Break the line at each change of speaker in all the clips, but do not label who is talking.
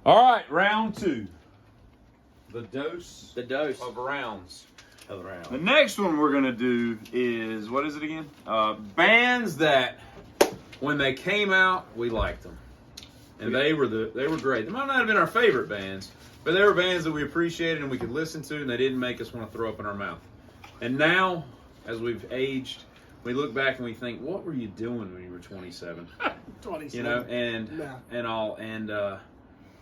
All right, round 2. The dose
of
rounds.
around.
The next one we're gonna do is, what is it again? Bands that when they came out, we liked them, and they were great. They might not have been our favorite bands, but they were bands that we appreciated and we could listen to, and they didn't make us want to throw up in our mouth. And now, as we've aged, we look back and we think, what were you doing when you were 27?
27.
You know, and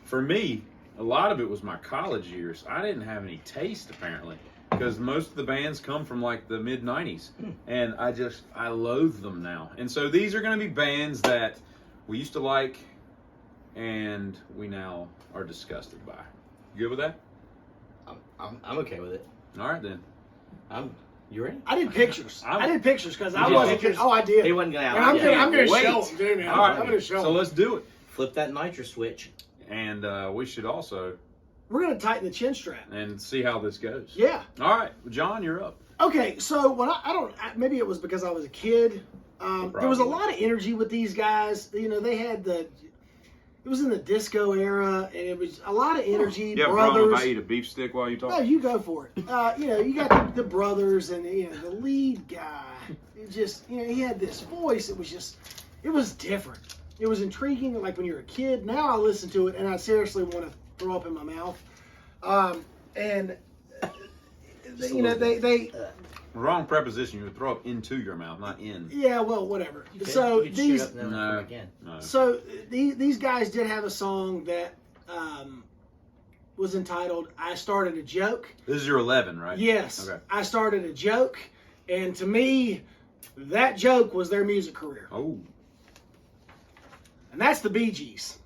for me, a lot of it was my college years. I didn't have any taste, apparently, because most of the bands come from like the mid 90s, and I loathe them now. And so these are going to be bands that we used to like and we now are disgusted by. You good with that?
I'm okay with it.
All right, then.
You ready?
I did pictures. I did pictures because I
did
wasn't.
pictures?
Oh, I did.
He wasn't gonna.
And I'm gonna
wait.
show them, too, man.
All right,
I'm gonna show
so
them.
let's do it.
Flip that nitro switch.
And we should also
We're gonna tighten the chin strap.
and see how this goes.
Yeah.
All right, John, you're up.
Okay, so when maybe it was because I was a kid. There was a lot of energy with these guys. You know, they had it was in the disco era, and it was a lot of energy.
You have a problem if I eat a beef stick while you talk?
No, you go for it. You know, you got the brothers, and the lead guy. It just, he had this voice. It was different. It was intriguing, like when you're a kid. Now I listen to it, and I seriously want to throw up in my mouth. They
Wrong preposition. You would throw up into your mouth, not in.
Yeah, well, whatever.
Okay.
So
You could shoot
these
up and then again.
No.
So these guys did have a song that was entitled "I Started a Joke."
This is your 11, right?
Yes,
Okay.
I started a joke, and to me, that joke was their music career,
Oh,
and that's the Bee Gees.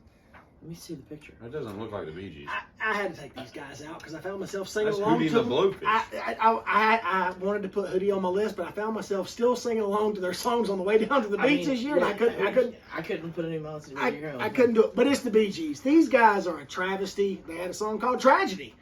Let me see the picture.
that doesn't look like the Bee Gees.
I had to take these guys out because I found myself singing
That's
along
Hootie
to
and the
them.
Blowfish.
I wanted to put Hootie on my list, but I found myself still singing along to their songs on the way down to the beach this year, and I couldn't
put any mouths in
I
your own.
couldn't do it. But it's the Bee Gees. These guys are a travesty. They had a song called Tragedy.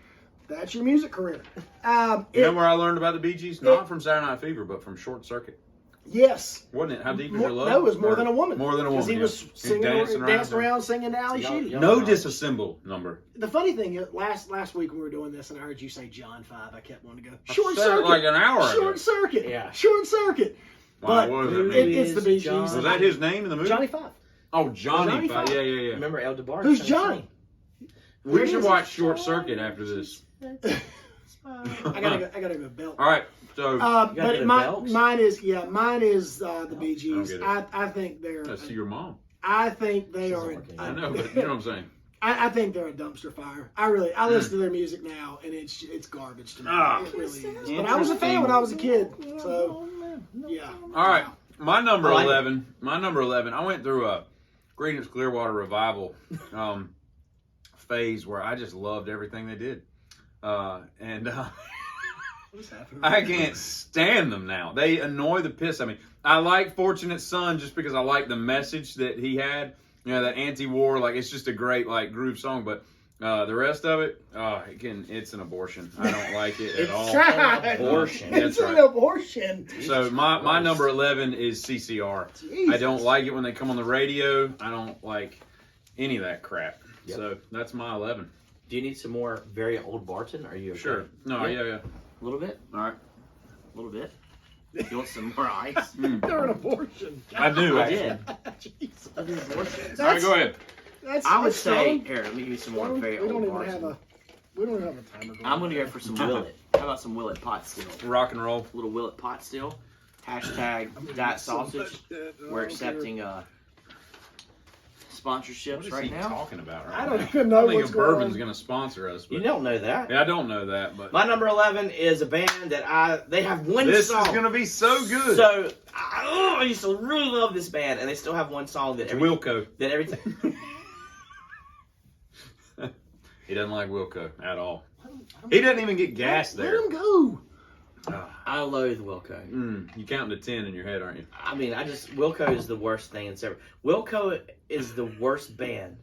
That's your music career.
You know where I learned about the Bee Gees? Not from Saturday Night Fever, but from Short Circuit.
Yes.
Wasn't it? How Deep Is Your Love?
No, it was More
Or
Than a Woman.
More Than a Woman.
Because he was singing, dancing around singing Ali Sheedy.
No disassemble number.
The funny thing is, last week when we were doing this, and I heard you say John 5, I kept wanting to go,
I
Short
said it
Circuit.
like an hour ago.
Short Circuit.
Yeah.
Short Circuit.
Why,
But
what does that mean?
it's the Bee Gees.
John-
Was that his name in the movie?
Johnny 5.
Oh, Johnny.
Johnny
Five.
Five.
Yeah.
Remember El DeBarge?
Who's Johnny?
We should watch Short Circuit after this.
I gotta go belt.
All right. So,
But
get a belt?
mine is the Bee Gees.
get it.
I think they're.
let's see your mom.
I think they are.
working.
I know, but you know what I'm saying.
I think they're a dumpster fire. I listen to their music now, and it's garbage to me.
Ah.
It really is. But I was a fan when I was a kid, so yeah.
All right. My number
I like
11. My number 11. I went through a Greetings Clearwater revival phase where I just loved everything they did.
What's happening?
I can't stand them now. They annoy the piss out of me. I like Fortunate Son just because I like the message that he had. You know, that anti-war, like, it's just a great, like, groove song. But the rest of it, it's an abortion. I don't like it at all.
Abortion.
That's
It's
right.
an abortion.
So my number 11 is CCR.
Jesus.
I don't like it when they come on the radio. I don't like any of that crap.
Yep.
So that's my 11.
Do you need some more very old Barton? Are you okay?
Sure. No, yeah.
A little bit?
All right.
A little bit. You want some more ice?
They're an abortion.
I do.
I
actually.
did.
Jesus.
I did abortion.
All right, go ahead.
I would
that's
say,
strong.
here, let me give you some
We
more
don't
very
even
old
have
Barton.
we don't have a timer.
I'm going to go for some Willet. How about some Willet pot still?
Rock and roll.
A little Willet pot still. Hashtag that sausage. We're accepting sponsorships
What is
right
he
now.
talking about right
I don't
now?
even know
I think
what's
a
going
bourbon's
on.
going to sponsor us. But
You don't know that.
yeah, I don't know that, but
My number 11 is a band that they have one
this
song.
is going to be so good.
So I used to really love this band, and they still have one song that
Wilco.
every time.
He doesn't like Wilco at all. He doesn't even get gas
Let
there.
him go.
I loathe Wilco.
You counting to 10 in your head, aren't you?
I mean, Wilco is the worst thing it's ever. Wilco is the worst band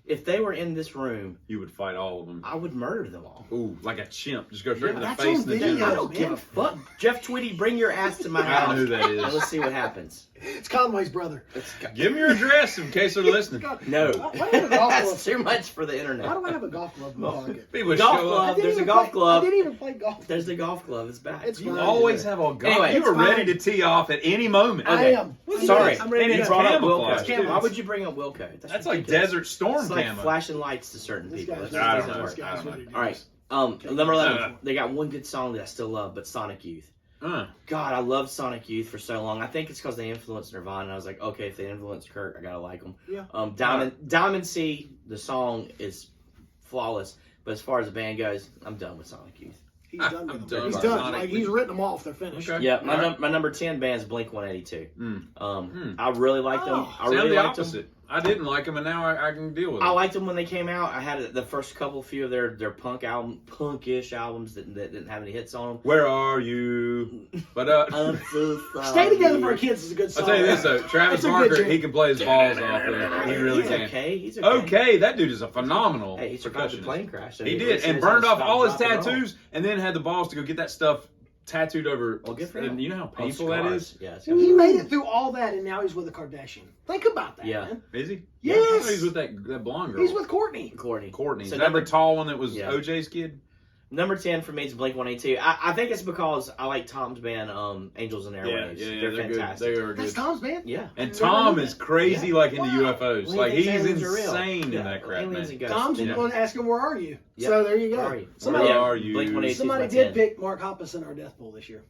If they were in this room,
You would fight all of them.
I would murder them all.
Ooh, like a chimp. Just go straight to the
that's
face
on
and the
video.
general.
I don't give a fuck. Jeff Tweedy, bring your ass to my
I
house.
don't know who that
And
is.
let's see what happens.
It's Conway's brother.
Give me your address in case they're listening.
No.
Why do I have a golf
That's
glove?
too much for the
Why
internet.
do I have a golf glove in my pocket?
People
Golf
show
glove.
up.
There's a golf glove.
I didn't even play golf.
There's the golf glove. It's back.
It's
You
fine.
always have a golf.
Anyway,
you
it's
were ready
fine.
to tee off at any moment.
I
Okay.
am.
Sorry.
I'm ready
And
to
You
it's
go.
brought up
camouflage,
Wilco.
too.
Why would you bring up Wilco?
That's like
ridiculous.
Desert Storm
It's like
camo.
flashing lights to certain
This
people.
guy's
That
I
doesn't
don't know.
this
work.
guy's
I don't
ready to
All right.
go.
Number 11. They got one good song that I still love, but Sonic Youth. God, I loved Sonic Youth for so long. I think it's because they influenced Nirvana. And I was like, okay, if they influenced Kurt, I gotta like them.
Yeah.
Diamond C, the song is flawless, but as far as the band goes, I'm done with Sonic Youth.
He's done
I'm
with
done
them. He's
with
done.
Sonic
Like
Youth.
he's written them off. They're finished.
Okay.
Yeah,
All right.
my number 10 band is Blink 182.
Hmm.
I really liked them.
Oh.
I
See,
really
I'm the
liked them.
opposite. I didn't like them, and now I can deal with
I
them.
liked them when they came out. I had the first few of their punkish albums that didn't have any hits on them.
Where are you? But
I'm so sorry.
Stay Together for Kids is a good song.
I'll tell you this though, Travis
It's a good
Barker,
jam.
he can play his balls off there. He really
he's
can.
okay. He's okay.
Okay, that dude is a phenomenal
Hey, he survived the
percussionist.
plane crash. So
He
at
did,
least
and
knows how
burned
to
off
stop,
all his
drop, and roll.
tattoos, and then had the balls to go get that stuff tattooed over.
Well, good for
and
him.
you know how
Oh,
painful that
scars.
is?
Yeah, it's
He made it through all that, and now he's with a Kardashian. Think about that,
Yeah.
man.
Is he?
Yes.
I thought he was with that blonde girl.
He's with Courtney.
Courtney.
Courtney.
So
Is that the tall one that was
Yeah.
OJ's kid?
Number 10 for me is Blink 182. I think it's because I like Tom's band, Angels and Airwaves. They're
good.
fantastic.
They are
That's
good.
Tom's band.
Yeah.
And
Never
Tom
knew
is
that.
crazy,
Yeah.
like into
Wow.
UFOs.
Well, he
Like
thinks
he's
aliens are real.
insane
Yeah.
in that crap,
Aliens
man.
and ghosts.
Tom's
Yeah.
the one asking, "Where are you?"
Yep.
So there you
Where
go.
are you?
Somebody,
Where are you?
Blink 182 is
somebody
my
did
10.
pick Mark Hoppus in our death pool this year.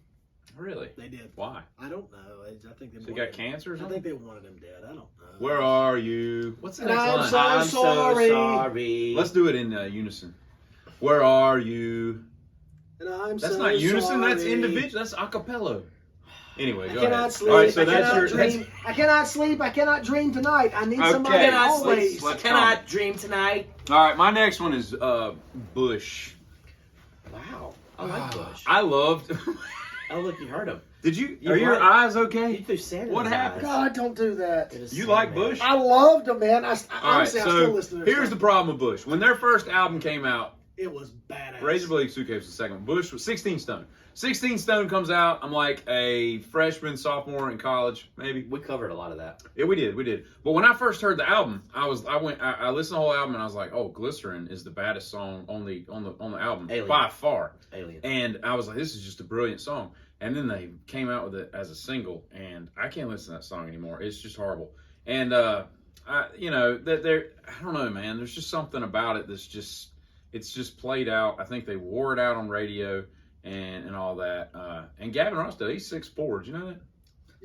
Really?
They did.
Why?
I don't know. I think they.
So he
wanted
got
him.
cancer or
I
something?
think they wanted him dead. I don't know.
Where are you? What's the
And
next
I'm
line?
so sorry.
Let's do it in unison. Where are you?
And I'm
That's
so
not unison. That's
sorry.
individual. That's acapella. Anyway,
I
go
cannot
ahead.
sleep.
All right, so
I
that's
cannot
your.
dream. I cannot sleep. I cannot dream tonight. I need
Okay.
somebody
Cannot
always.
sleep.
Cannot dream tonight.
All right, my next one is Bush.
Wow. I like Bush.
I loved.
Oh, look, you heard him.
Did you?
You
Are your
what?
eyes
He
okay?
threw sand in
What
his
happened?
eyes.
God, don't do that.
It is
You
sad,
like
man.
Bush?
I loved them, man.
All right,
Honestly, I still
so
listen to their
here's the
stuff.
problem with Bush. When their first album came out,
It was badass.
Razor Blade Suitcase was the second one. Bush was 16 Stone. 16 Stone comes out. I'm like a freshman, sophomore in college, maybe.
We covered a lot of that.
Yeah, we did. But when I first heard the album, I listened to the whole album and I was like, oh, Glycerin is the baddest song on the album
Alien.
by far.
Alien.
And I was like, this is just a brilliant song. And then they came out with it as a single, and I can't listen to that song anymore. It's just horrible. And I don't know, man. There's just something about it that's just, it's just played out. I think they wore it out on radio and all that. And Gavin Rossdale, he's 6'4". Did you know that?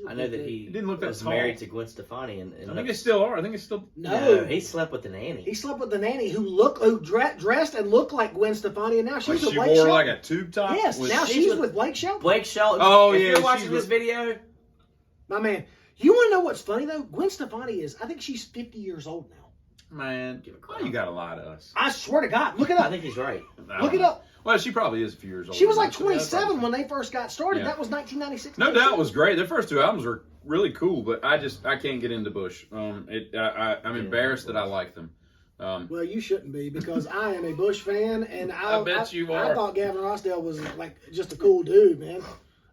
I know that he
didn't look that
was
tall.
married to Gwen Stefani. And
I think they still are. I think it's still.
No,
he slept with the nanny.
he slept with the nanny who dressed and looked like Gwen Stefani, and now
Like
she's with
she
Blake
wore
Shelton.
like a tube top.
Yes,
with-
now
she's
she's
with-
with Blake Shelton.
Blake Shelton.
Oh,
if
yeah,
you're watching
she's
this
with-
video,
My man, you want to know what's funny though? Gwen Stefani I think she's 50 years old now.
Man, why you gotta lie to us?
I swear to God, look it
I
up.
think he's right.
Look it up.
Well, she probably is a few years old.
She was like 27 when they first got started.
Yeah.
That was 1996.
No doubt it was great. Their first two albums were really cool, but I can't get into Bush. I'm embarrassed that I like them.
Well, you shouldn't be because I am a Bush fan, and
I bet you
I
are.
thought Gavin Rossdale was like just a cool dude, man.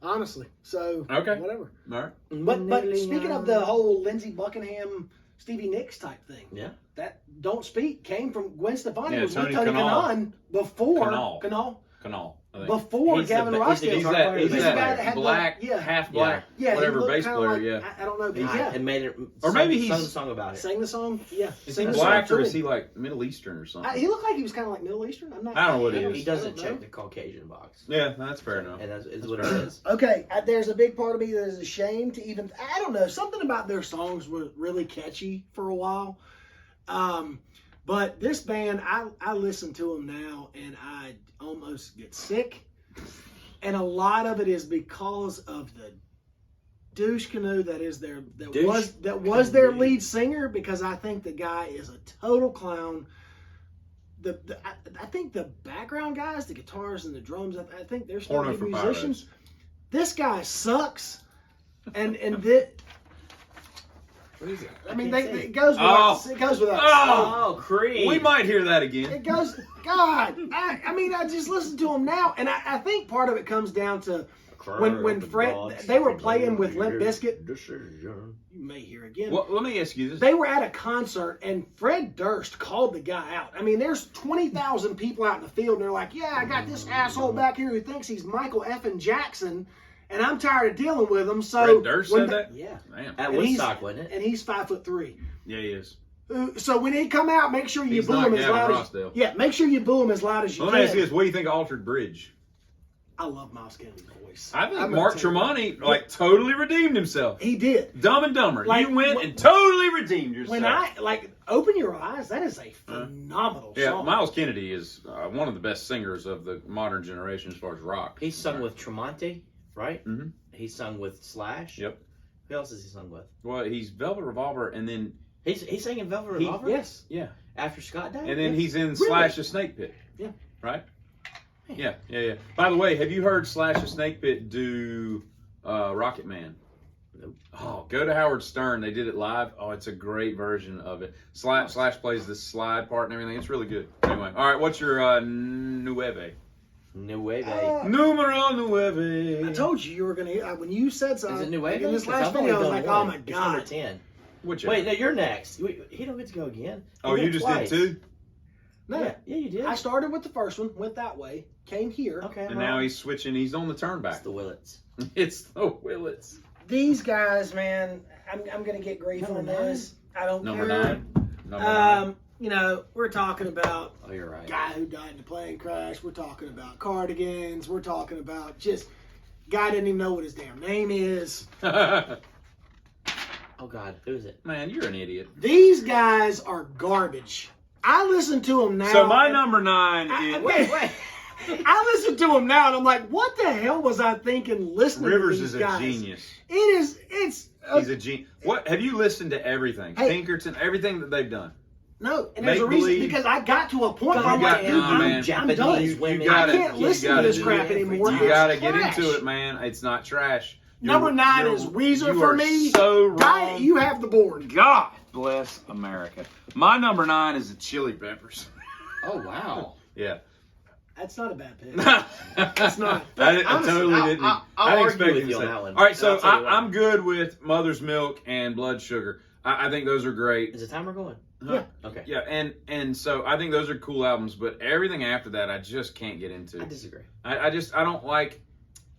Honestly, so
Okay.
whatever.
All right.
But speaking of the whole Lindsey Buckingham, Stevie Nicks type thing,
Yeah.
that "Don't Speak" came from Gwen Stefani.
Yeah,
Was with
Tony
Tony
Kanal.
Kanal before
Kanal. I think.
before
He's the
Gavin
ba- he's the
Rossdale.
He's
guitar
that,
player.
he's
He's
that
the guy that had
black,
the- yeah.
half black,
Yeah, he
whatever
looked
bass
kinda
player.
like,
Yeah.
I don't know, but
God,
yeah,
and made it.
Or maybe
sung
he's-
a song about it.
sang the song. Yeah,
Is
sang
he
the song
black or
too.
is he like Middle Eastern or something?
He looked like he was kind of like Middle Eastern. I'm not.
I don't know what he
I
is.
He doesn't
I don't
check
know.
the Caucasian box,
Yeah, that's fair enough.
and that's what
fair.
it is.
Okay, there's a big part of me that is ashamed to even. I don't know. Something about their songs were really catchy for a while. But this band, I listen to them now and I almost get sick. And a lot of it is because of the douche canoe that was their lead singer, because I think the guy is a total clown. I think the background guys, the guitars and the drums, I think they're still
Porno
good
for
musicians.
Pirates.
This guy sucks. And
What is it?
I mean,
can't see.
it goes without. It goes without.
Oh, Creed.
We might hear that again.
It goes. God, I mean, I just listen to them now, and I think part of it comes down to when Fred they were playing with Limp Bizkit. You may hear again.
Well, let me ask you this.
They were at a concert, and Fred Durst called the guy out. I mean, there's 20,000 people out in the field, and they're like, "Yeah, I got this asshole back here who thinks he's Michael effing Jackson, and I'm tired of dealing with him." So
Fred Durst said that?
Yeah.
Damn.
At Woodstock, wasn't it?
And he's 5'3".
Yeah, he is.
So when he come out, make sure you
He's
boo
not
him as
Gavin
loud as
Rossdale.
make sure you boo him as loud as you
Let me ask you
can.
this. What do you think of Altered Bridge?
I love Miles Kennedy's voice.
I think
I'm
Mark
gonna tell you.
Tremonti totally redeemed himself.
He did.
Dumb and Dumber.
Like,
you went and totally redeemed yourself.
When I Open Your Eyes, that is a phenomenal
Yeah,
song.
Miles Kennedy is one of the best singers of the modern generation as far as rock.
He sung with Tremonti, right?
Mhm.
He sung with Slash.
Yep.
Who else has he sung with?
Well, he's Velvet Revolver, and then
He's singing Velvet Revolver?
Yes.
yeah,
After Scott died?
and then he's in
Really?
Slash the Snake Pit.
Yeah.
Right. Yeah. By the way, have you heard Slash the Snake Pit do Rocket Man?
Nope.
Oh, go to Howard Stern. They did it live. Oh, it's a great version of it. Slash plays the slide part and everything. It's really good. Anyway, all right. What's your nueve?
Nueve.
Numero nueve.
I told you were going to, when you said something.
Is it Nueve?
In this
'Cause
last
I've only
video, I was
done
like,
one.
oh my
It's number
God.
10.
Whichever.
Wait, no, you're next. He don't get to go again.
Oh,
He
you
went
just
twice.
did 2?
No.
Yeah, you did.
I started with the first one, went that way, came here.
Okay.
And now he's switching. He's on the turn
It's
back.
the Willits.
It's the Willits.
These guys, man, I'm going to get grief
Number
on
9?
this. I don't
Number
care.
9. Number 9.
You know, we're talking about
Oh, you're right.
guy who died in a plane crash. We're talking about cardigans. We're talking about just guy didn't even know what his damn name is.
Oh, God. Who is it?
Man, you're an idiot.
These guys are garbage. I listen to them now.
So my
and
number 9 is
Wait.
I listen to them now, and I'm like, what the hell was I thinking listening
Rivers
to these
is
guys?
a genius.
It's
He's a genius. What have you listened to everything?
Hey.
Pinkerton, everything that they've done.
no, and there's a reason
Make-believe.
because I got to a point where I'm
got-
like, dude,
nah, man.
I'm
Japanese
done.
women.
You gotta-
I can't
you
listen to
gotta
this
do
crap
it.
anymore.
You
It's
got to get
trash.
into it, man. It's not trash.
Number 9 is Weezer
you
for
are
me.
So
Guy,
wrong.
you have the board.
God bless America. My number 9 is the Chili Peppers.
Oh, wow.
Yeah.
That's not a bad pick.
That's
not.
I
Honestly,
totally didn't.
I'll
I didn't
argue
expect
with
you
you
to
on
say.
that one.
All right, so
I'll tell you why.
I'm good with Mother's Milk and Blood Sugar. I think those are great.
Is the timer going?
Yeah.
Okay.
Yeah, and so I think those are cool albums, but everything after that I just can't get into.
I disagree.
I don't like.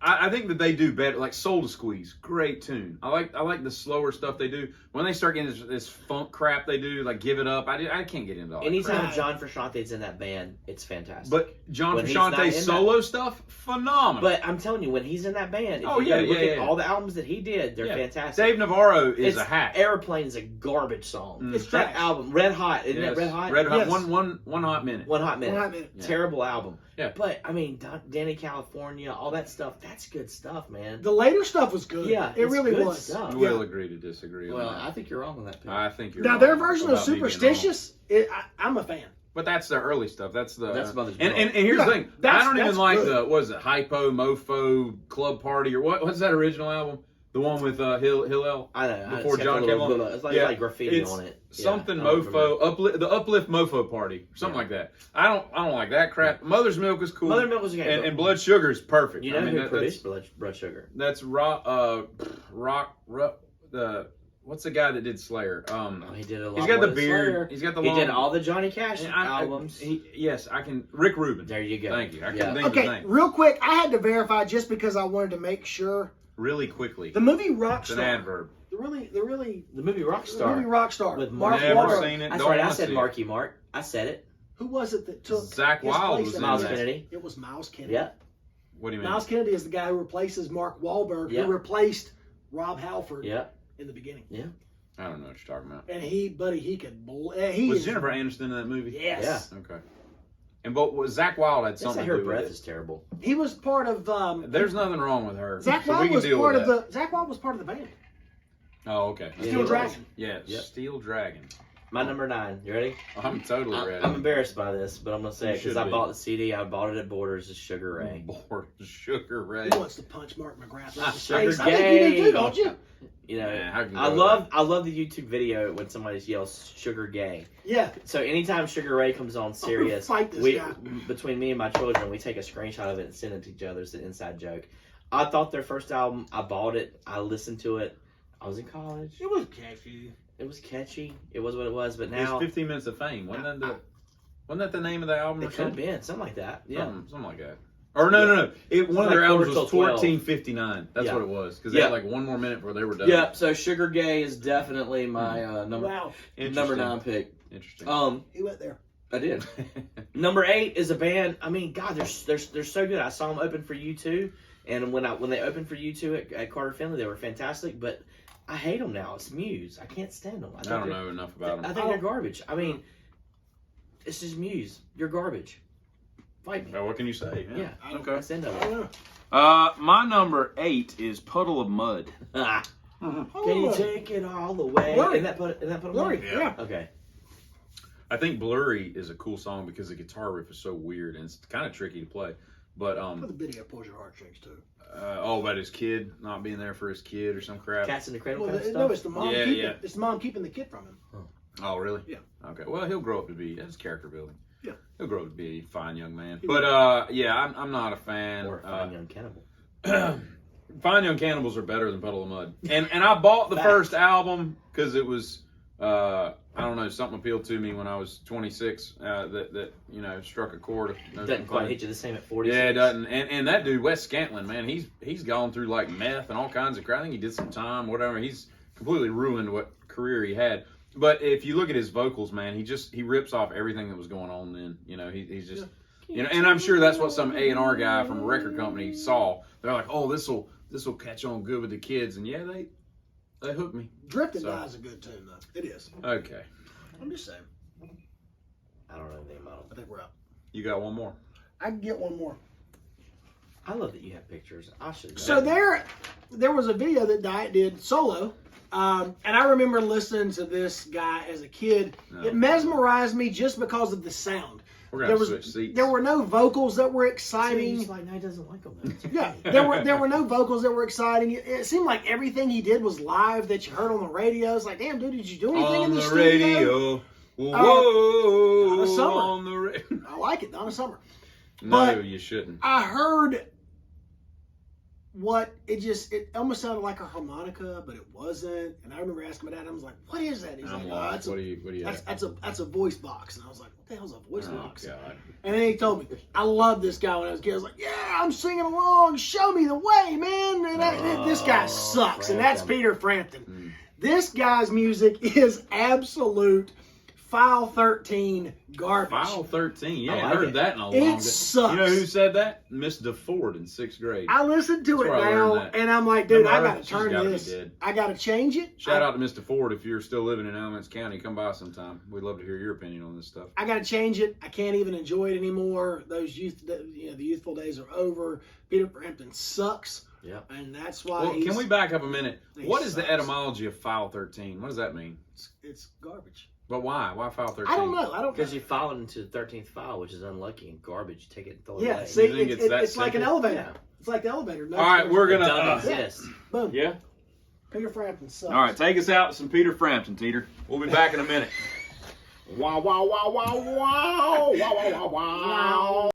I think that they do better. Like Soul to Squeeze, great tune. I like the slower stuff they do. When they start getting this funk crap they do, like Give It Up, I can't get into all that
Anytime
crap.
John Frusciante's in that band, it's fantastic.
But John
When he's not in
Frusciante's
that-
solo stuff, phenomenal.
But I'm telling you, when he's in that band, if
Oh,
you
yeah,
go look
yeah,
at
yeah.
all the albums that he did, they're
Yeah.
fantastic.
Dave Navarro is
It's
a hack.
Airplane's a garbage song.
Mm.
It's
That
trash.
album, Red Hot, isn't
Yes.
it Red Hot?
Red Hot.
Yes.
One hot minute.
One Hot Minute.
One Hot Minute.
Yeah.
Terrible album.
Yeah.
But, I mean, Danny California, all that stuff, that's good stuff, man.
The later stuff was good.
Yeah,
it
it's
really
good
was.
stuff.
We'll
Yeah.
agree to disagree.
Well,
on that.
I think you're wrong on that pick.
I think you're
Now
wrong
their version of
about me being wrong.
Superstitious, I'm a fan.
But that's the early stuff. That's the
That's Mother's
and,
Milk.
and here's
Yeah,
the thing. I
that's-
don't even
that's
like
good.
the what is it, Hypo, Mofo, Club Party, or what's that original album? The one with Hillel.
I know.
Before
it's got
John
the
came
little-
on.
It's like,
Yeah,
like graffiti
it's
on it. Yeah,
Something
I don't remember.
Mofo, the Uplift Mofo Party, something
Yeah.
like that. I don't like that crap. Mother's Milk is cool.
Mother Milk was a game.
and Blood Sugar is perfect.
You know
I mean,
who
that-
produced Blood Sugar?
that's rock. What's the guy that did Slayer?
Oh, he did a lot
He's got
more
the
than Slayer.
beard. He's got the
He
long.
did all the Johnny Cash
And
albums.
Yes, I can. Rick Rubin.
There you go.
Thank you. I
Yeah.
can think of the
Okay,
name
real quick, I had to verify just because I wanted to make sure.
really quickly.
The movie
It's an
Rockstar.
adverb.
The really
The movie
the
Rockstar.
movie Rockstar
With
Mark
Never
Wahlberg.
seen it.
That's
Don't
right. I
wanna
said
see it.
Marky Mark. I said it.
Who was it that took
Zach
his
Wilde
place
was
in
in
Miles
that.
Kennedy.
It was Miles Kennedy.
Yeah.
What do you mean?
Miles Kennedy is the guy who replaces Mark Wahlberg,
Yeah.
who replaced Rob Halford
Yeah.
in the beginning.
I don't know what you're talking about.
And he could.
Was Jennifer Aniston in that movie?
Yes.
Okay. And but was Zach Wilde had
Yes,
something
her
to do
breath
with
is terrible.
He was part of.
it. There's nothing wrong with her.
Zach
so we
Wilde
can
was
deal
part
with
of
that.
Zach Wilde was part of the band.
Oh, okay.
Yeah,
Steel
he was.
Dragon.
Yeah,
Yep.
Steel Dragon.
My number 9. You ready?
I'm totally ready.
I'm embarrassed by this, but I'm gonna say
You
it because
should
I
be.
bought the CD. I bought it at Borders. It's Sugar Ray.
Bored Sugar Ray.
He wants to punch Mark McGrath in the
Sugar
face. I think you do
Gay.
too, don't you?
You know,
Man, how can you
I
go
love the YouTube video when somebody yells "Sugar Gay."
Yeah.
So anytime Sugar Ray comes on Sirius,
Fight this guy.
between me and my children, we take a screenshot of it and send it to each other as an inside joke. I thought their first album, I bought it, I listened to it. I was in college.
It was catchy.
It was catchy. It was what it was. But
It's
now
15 Minutes of Fame. Wasn't that the name of the album?
it
Or
could have
something?
been something like that. Yeah.
Something like that. Or no. One of their
like
albums was
4 till 12.
1459. That's
Yeah.
what it was. Because they had like one more minute before they were done.
Yeah. So Sugar Gay is definitely my number
Wow.
number 9 pick.
Interesting.
He went there.
I did. Number 8 is a band. I mean, God, they're so good. I saw them open for U2, and when they opened for U2 at Carter Finley, they were fantastic. But I hate them now. It's Muse. I can't stand them.
I don't know enough about
I
them.
think they're garbage. I mean, it's just Muse. You're garbage. Fight me.
Well, what can you say?
Yeah.
Okay.
That's the end of
I
it.
don't know.
My number 8 is Puddle of Mud.
Ah.
Oh,
Can you take it all the way?
Blurry.
Isn't that put a
Blurry, yeah.
Okay.
I think Blurry is a cool song because the guitar riff is so weird and it's kind of tricky to play. But
The video pulls your heartstrings too.
about his kid not being there for his kid or some crap.
Cats in the Cradle
Well,
kind of
no,
stuff.
it's the mom.
Yeah,
keeping,
yeah.
It's the mom keeping the kid from him.
Oh, really?
Yeah.
Okay. Well, he'll grow up to be. That's character building.
Yeah.
He'll grow up to be a fine young man.
He
But
will.
yeah, I'm not a fan.
Or a fine young cannibal.
Fine Young Cannibals are better than Puddle of Mud. And I bought the
Fact.
first album because it was I don't know, something appealed to me when I was 26 that struck a chord.
Doesn't quite hit you the same at 40.
Yeah, it doesn't. And that dude, Wes Scantlin, man, he's gone through like meth and all kinds of crap. I think he did some time, whatever. He's completely ruined what career he had. But if you look at his vocals, man, he rips off everything that was going on then. He's just and I'm sure that's what some A&R guy from a record company saw. They're like, oh, this will catch on good with the kids, and yeah, they hooked me.
Drifting
So-
is a good tune though. It is.
Okay,
I'm just saying.
I don't know anything about
I
them.
think we're out.
you got one more.
I can get one more.
I love that you have pictures. I should.
So there was a video that Diet did solo, and I remember listening to this guy as a kid.
No.
It mesmerized me just because of the sound.
We're gonna switch seats.
There were no vocals that were exciting.
He's like, no, he doesn't like them.
Yeah, there were no vocals that were exciting. It seemed like everything he did was live that you heard on the radio. It's like, damn, dude, did you do anything in
on
the
the
studio?
radio. Whoa,
Donna Summer.
on the radio.
I like it, Donna Summer.
No,
But-
you shouldn't.
I heard it almost sounded like a harmonica, but it wasn't. And I remember asking my dad, I was like, what is that? He's
I'm
like,
lost. What do you have?
that's a voice box. And I was like, what the hell's a voice
Oh,
box?
God.
And then he told me, I loved this guy when I was a kid. I was like, yeah, I'm singing along. Show me the way, man. And this guy sucks. And that's
Frampton.
Peter Frampton.
Mm.
This guy's music is absolute File 13 garbage.
File 13. Yeah,
I
I
like
heard
it.
that in a long
It
time.
sucks.
You know who said that? Miss DeFord in 6th grade.
I listened to
That's
it
where I
now,
learned that.
and I'm like, dude, I
Remember her?
gotta
She's
turn
gotta be
this.
dead.
I gotta change it.
Shout out to Mr. Ford if you're still living in Alamance County. Come by sometime. We'd love to hear your opinion on this stuff.
I gotta change it. I can't even enjoy it anymore. The youthful days are over. Peter Frampton sucks.
Yep.
And that's why.
Well, can we back up a minute?
He
What is the
sucks.
etymology of File 13? What does that mean?
It's garbage.
But why? Why File 13?
I don't know. I don't.
Because you file it into the 13th file, which is unlucky and garbage. You take it and throw it
Yeah.
away.
See,
You think
it's
it's that
like an
simple?
elevator.
Yeah.
It's like the elevator. No,
All right, we're
It
gonna.
doesn't exist.
Boom.
Yeah.
Peter Frampton sucks.
All right, take us out with some Peter Frampton, Teeter. We'll be back in a minute.
Wow! Wow! Wow! Wow! Wow! Wow! Wow! Wow!